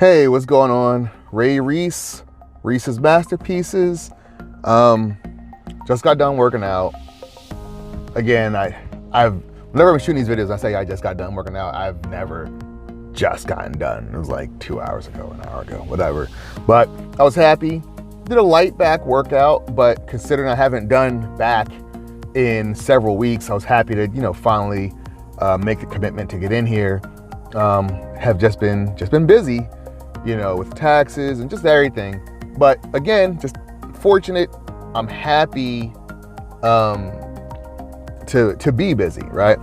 Hey, what's going on? Ray Reese, Reese's Masterpieces. Just got done working out. Again, whenever I'm shooting these videos, I say I just got done working out. I've never just gotten done. It was like 2 hours ago, an hour ago, whatever. But I was happy. Did a light back workout, but considering I haven't done back in several weeks, I was happy to, finally make the commitment to get in here. Have just been busy, with taxes and just everything. But again, just fortunate. I'm happy to be busy, right?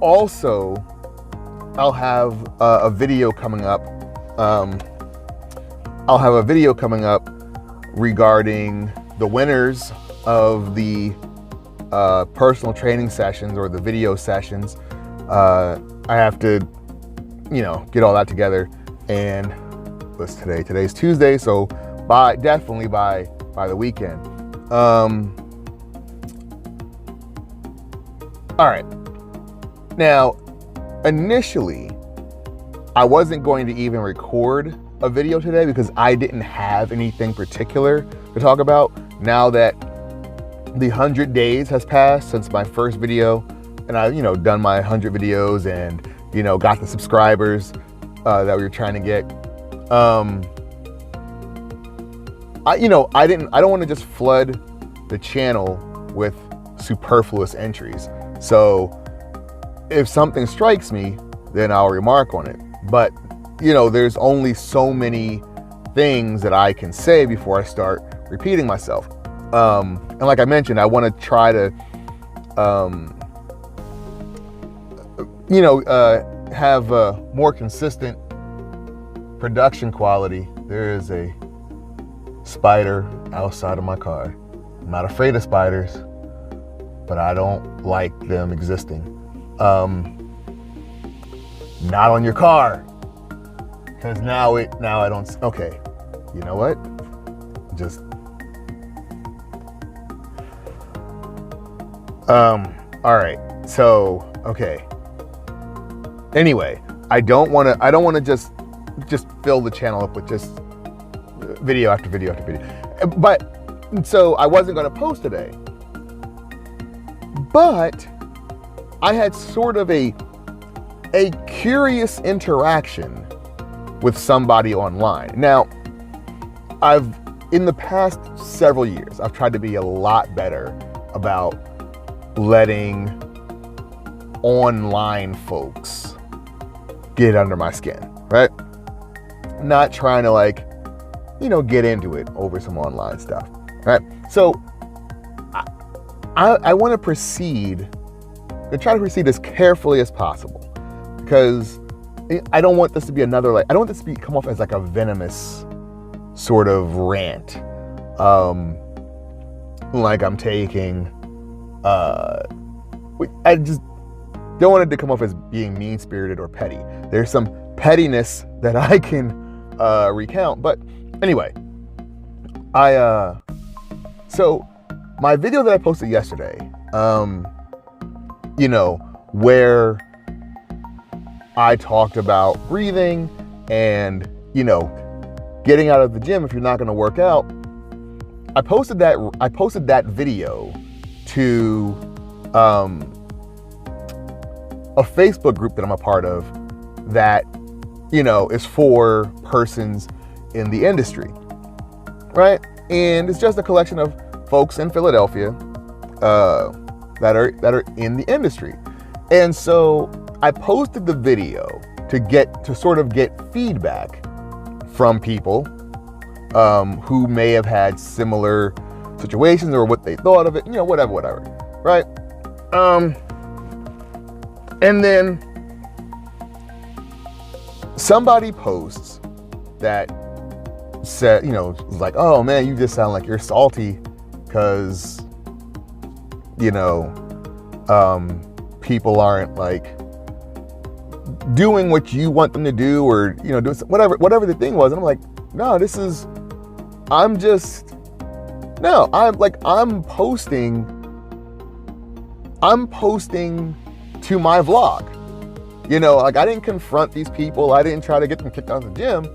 Also, I'll have a video coming up. Regarding the winners of the personal training sessions or the video sessions. I have to, get all that together. And what's today? Today's Tuesday, so definitely by the weekend. All right. Now, initially, I wasn't going to even record a video today because I didn't have anything particular to talk about. Now that the 100 days has passed since my first video, and I've done my 100 videos and got the subscribers that we were trying to get. I don't want to just flood the channel with superfluous entries. So if something strikes me, then I'll remark on it. But there's only so many things that I can say before I start repeating myself. And like I mentioned, I want to try to, have a more consistent production quality. There is a spider outside of my car. I'm not afraid of spiders, but I don't like them existing. Not on your car. Because now I don't, okay. You know what? Just, all right. So, okay. Anyway, I don't want to just fill the channel up with just video after video after video. But, so I wasn't going to post today. But I had sort of a curious interaction with somebody online. Now, in the past several years, I've tried to be a lot better about letting online folks get under my skin, right? Not trying to get into it over some online stuff, right? So I want to try to proceed as carefully as possible, because I don't want this to be I don't want this to come off as like a venomous sort of rant. Like I'm taking, I just don't want it to come off as being mean-spirited or petty. There's some pettiness that I can recount. But anyway, so my video that I posted yesterday, where I talked about breathing and, getting out of the gym if you're not going to work out. I posted that video to a Facebook group that I'm a part of that, is for persons in the industry, right? And it's just a collection of folks in Philadelphia that are in the industry. And so I posted the video to sort of get feedback from people who may have had similar situations or what they thought of it, whatever, right? And then somebody posts that said, was like, oh man, you just sound like you're salty because, people aren't doing what you want them to do, or doing whatever the thing was. And I'm like, no, I'm posting to my vlog. You know, like I didn't confront these people. I didn't try to get them kicked out of the gym.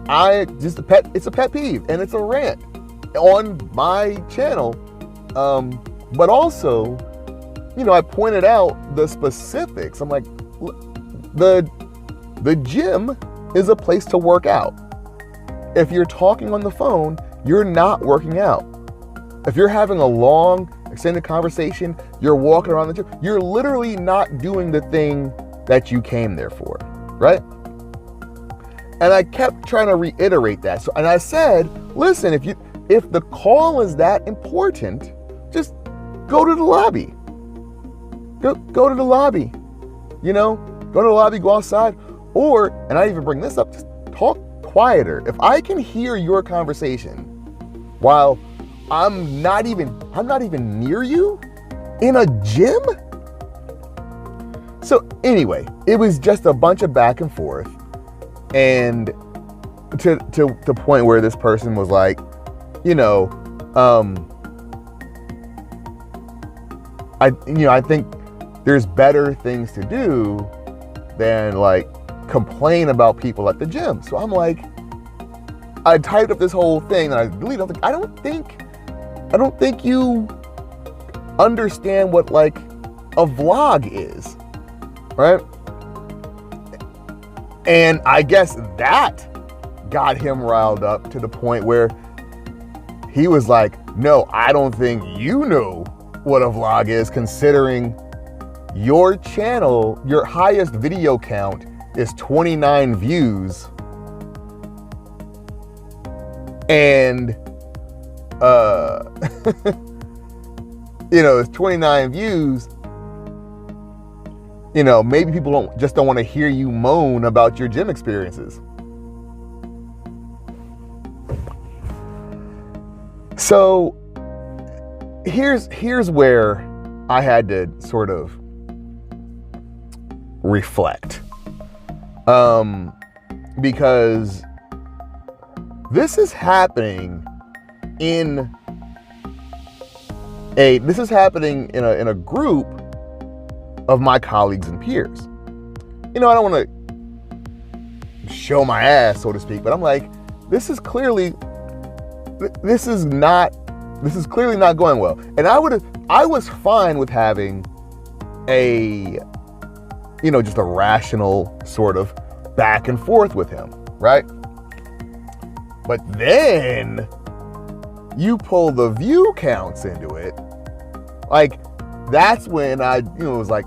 It's a pet peeve, and it's a rant on my channel. But also, you know, I pointed out the specifics. I'm like, the gym is a place to work out. If you're talking on the phone, you're not working out. If you're having a long, extended conversation, you're walking around the gym, you're literally not doing the thing that you came there for, right? And I kept trying to reiterate that. And I said, listen, if the call is that important, just go to the lobby. Go to the lobby. You know, go to the lobby, go outside, or, and I even bring this up, just talk quieter. If I can hear your conversation while I'm not even near you in a gym. So anyway, it was just a bunch of back and forth, and to the point where this person was like, you know, I think there's better things to do than like complain about people at the gym. So I'm like, I typed up this whole thing and I deleted. I was like, I don't think you understand what like a vlog is, right? And I guess that got him riled up to the point where he was like, no, I don't think you know what a vlog is, considering your channel, your highest video count is 29 views. And, you know, it's 29 views. You know, maybe people don't want to hear you moan about your gym experiences. So here's where I had to sort of reflect, because this is happening in a group of my colleagues and peers. You know, I don't want to show my ass, so to speak, but I'm like, this is clearly not going well. And I was fine with having just a rational sort of back and forth with him, right? But then you pull the view counts into it. Like, that's when I was like,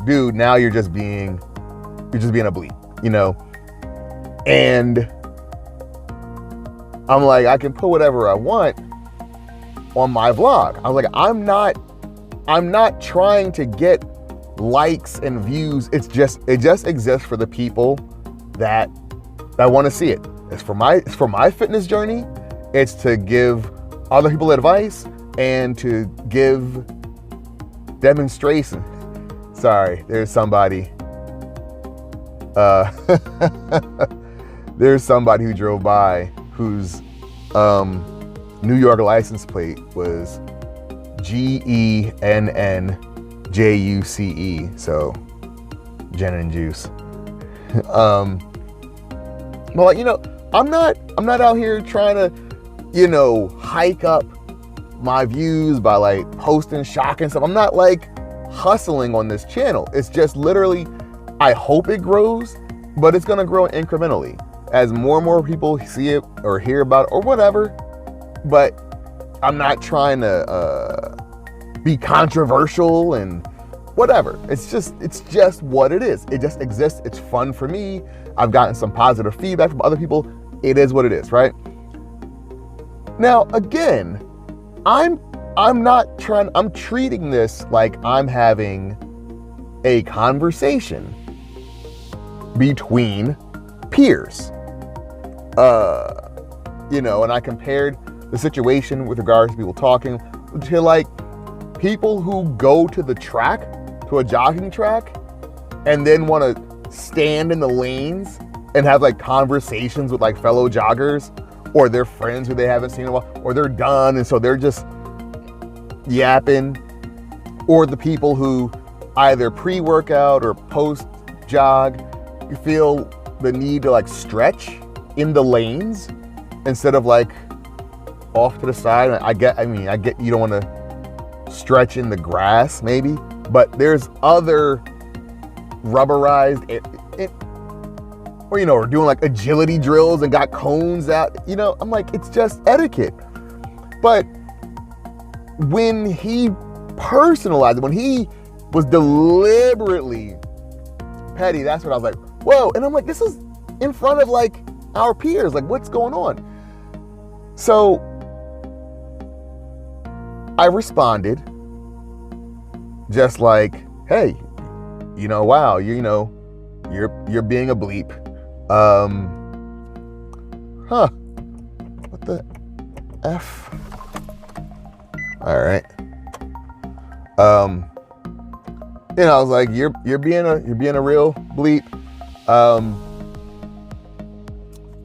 dude, now you're just being a bleep, you know? And I'm like, I can put whatever I want on my vlog. I was like, I'm not trying to get likes and views. It just exists for the people that want to see it. It's for my fitness journey. It's to give other people advice and to give demonstration. Sorry, there's somebody. There's somebody who drove by whose New York license plate was GENNJUCE, so Jen and Juice. But like, I'm not out here trying to, hike up my views by like posting shocking stuff. I'm not like hustling on this channel. It's just literally, I hope it grows, but it's gonna grow incrementally as more and more people see it or hear about it or whatever. But I'm not trying to be controversial and whatever. It's just what it is. It just exists. It's fun for me. I've gotten some positive feedback from other people. It is what it is, right? Now, again, I'm treating this like I'm having a conversation between peers. And I compared the situation with regards to people talking to like people who go to the track, to a jogging track, and then want to stand in the lanes and have like conversations with like fellow joggers or their friends who they haven't seen in a while, or they're done and so they're just yapping, or the people who either pre-workout or post jog, you feel the need to like stretch in the lanes instead of like off to the side. I get you don't want to stretch in the grass maybe, but there's other rubberized, or you know, or doing like agility drills and got cones out, you know, I'm like, it's just etiquette. But when he personalized it, when he was deliberately petty, that's when I was like, whoa. And I'm like, this is in front of like our peers, like what's going on? So I responded just like, hey, you know, wow, you know, you're being a bleep. What the F? All right. You know, I was like, you're being a real bleep.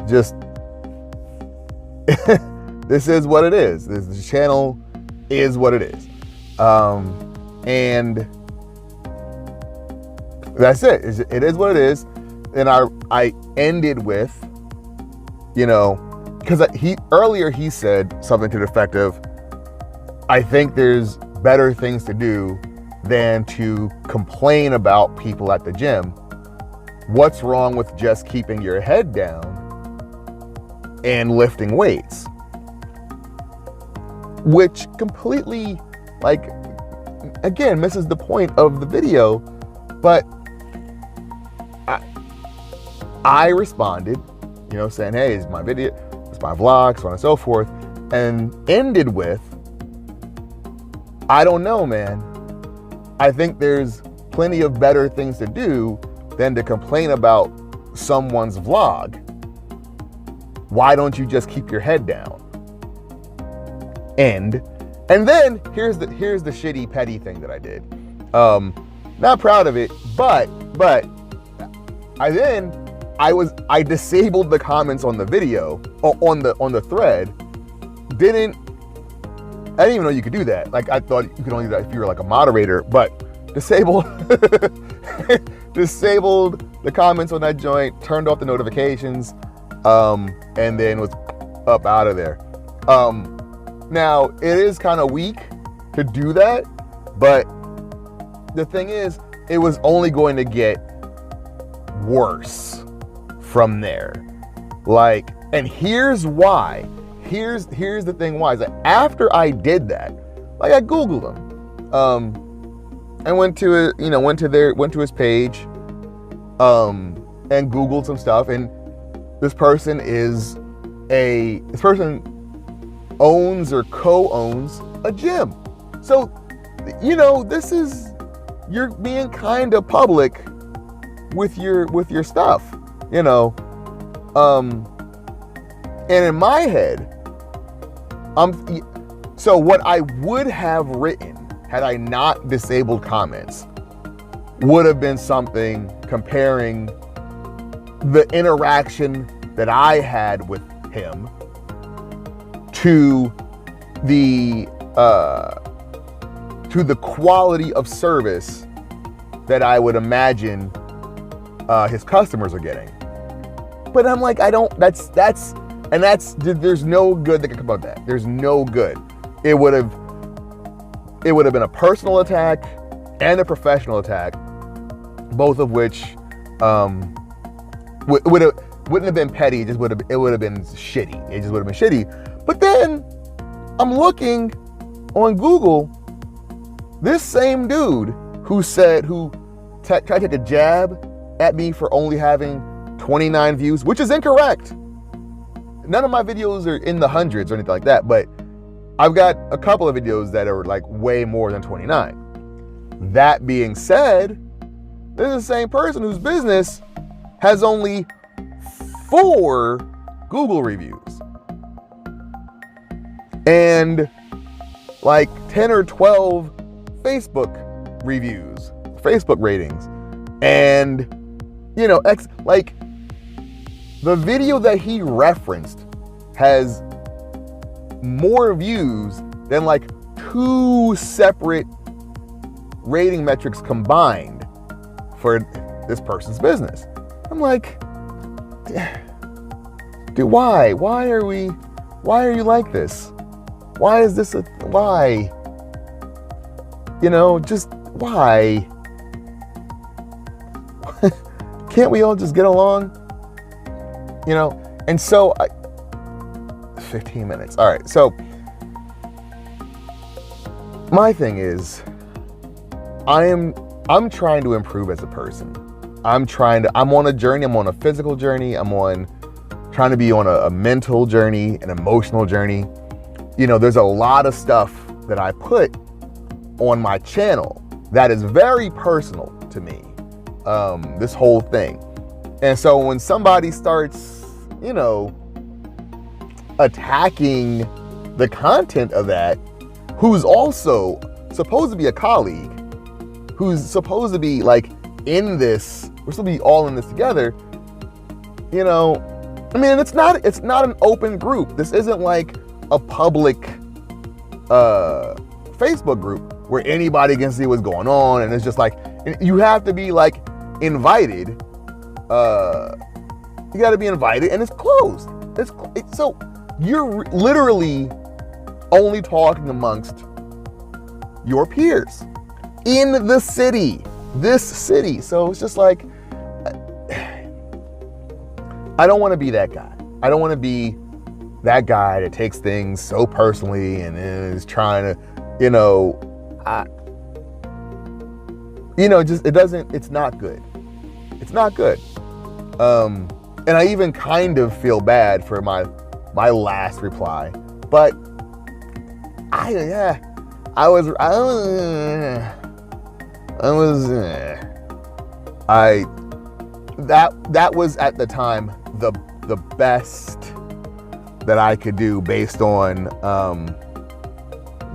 Just this is what it is. This channel is what it is. And that's it. It is what it is. And I ended with, you know, because earlier he said something to the effect of, I think there's better things to do than to complain about people at the gym. What's wrong with just keeping your head down and lifting weights? Which completely, like, again, misses the point of the video. But I responded, you know, saying, hey, it's my video, it's my vlog, so on and so forth, and ended with, I don't know, man. I think there's plenty of better things to do than to complain about someone's vlog. Why don't you just keep your head down? And then here's the shitty petty thing that I did. Not proud of it, but I disabled the comments on the video, on the thread. I didn't even know you could do that. Like, I thought you could only do that if you were like a moderator, but disabled the comments on that joint, turned off the notifications, and then was up out of there. Now, it is kind of weak to do that, but the thing is, it was only going to get worse from there. Like, and here's why. Here's the thing why, is that after I did that, like, I Googled him. I went to his page, and Googled some stuff, and this person owns or co-owns a gym. So, you know, you're being kind of public with your stuff, you know. And in my head, so what I would have written had I not disabled comments would have been something comparing the interaction that I had with him to the quality of service that I would imagine his customers are getting. But I'm like, there's no good that can come out of that. There's no good. It would have been a personal attack and a professional attack, both of which wouldn't have been petty. It would have been shitty. It just would have been shitty. But then I'm looking on Google, this same dude who tried to take a jab at me for only having 29 views, which is incorrect. None of my videos are in the hundreds or anything like that, but I've got a couple of videos that are like way more than 29. That being said, this is the same person whose business has only 4 Google reviews and like 10 or 12 Facebook reviews, Facebook ratings. And, you know, like the video that he referenced has more views than like 2 separate rating metrics combined for this person's business. I'm like, dude, why? Why are you like this? Why is this why? You know, just why? Can't we all just get along? You know, and so 15 minutes. All right. So my thing is, I'm trying to improve as a person. I'm on a journey. I'm on a physical journey. Trying to be on a mental journey, an emotional journey. You know, there's a lot of stuff that I put on my channel that is very personal to me. This whole thing. And so when somebody starts, you know, attacking the content of that, who's also supposed to be a colleague, who's supposed to be like in this, we're supposed to be all in this together, you know, I mean, it's not an open group. This isn't like a public Facebook group where anybody can see what's going on, and it's just like, you have to be like invited. You got to be invited, and it's closed. So you're literally only talking amongst your peers in the city, this city. So it's just like, I don't want to be that guy. I don't want to be that guy that takes things so personally and is trying to, you know, it's not good. It's not good. And I even kind of feel bad for my last reply, but that was at the time the best that I could do based on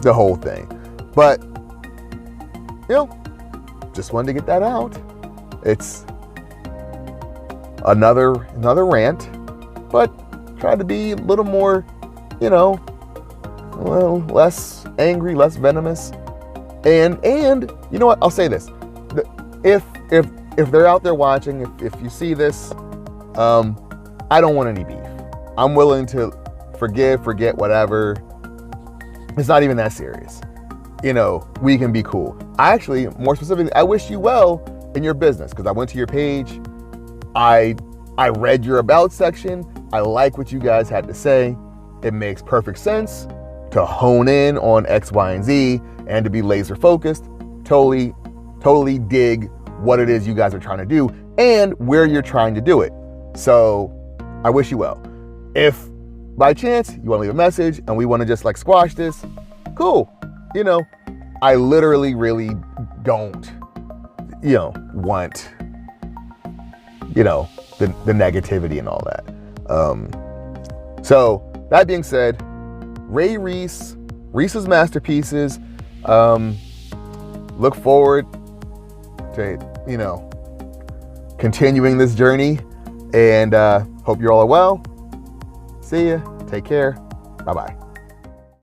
the whole thing. But you know, just wanted to get that out. It's another rant, but try to be a little more, you know, well, less angry, less venomous. And you know what? I'll say this. If they're out there watching, if you see this, I don't want any beef. I'm willing to forget, whatever. It's not even that serious. You know, we can be cool. More specifically, I wish you well in your business, because I went to your page. I read your about section. I like what you guys had to say. It makes perfect sense to hone in on X, Y, and Z and to be laser focused. Totally dig what it is you guys are trying to do and where you're trying to do it. So I wish you well. If by chance you want to leave a message and we want to just like squash this, cool. You know, I literally really don't, you know, want, you know, the negativity and all that. So that being said, Ray Reese, Reese's Masterpieces, look forward to, you know, continuing this journey, and hope you're all well. See ya. Take care. Bye-bye.